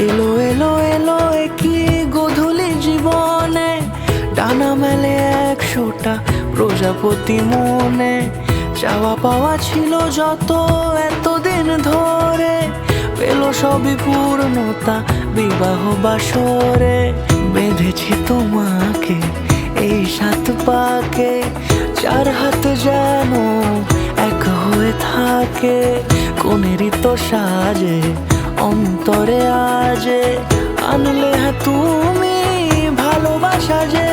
এলো এলো এলো কি গোধূলি জীবনে, ডানা মেলে 100টা প্রজাপতি মনে। চাওয়া পাওয়া ছিল যত এতদিন ধরে, পেল সবই পূর্ণতা বিবাহ বাসরে। বেঁধেছি তোমাকে এই 7 পাকে, 4 হাত যেন এক হয়ে থাকে। কোনেরই তো সাজে অন্তরে আজে, আনলে তুমি ভালোবাসা যে।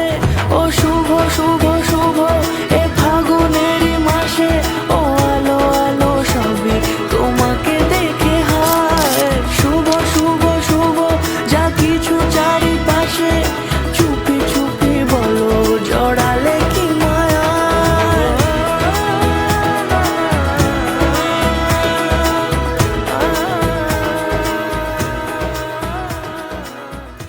ও শুভ শুভ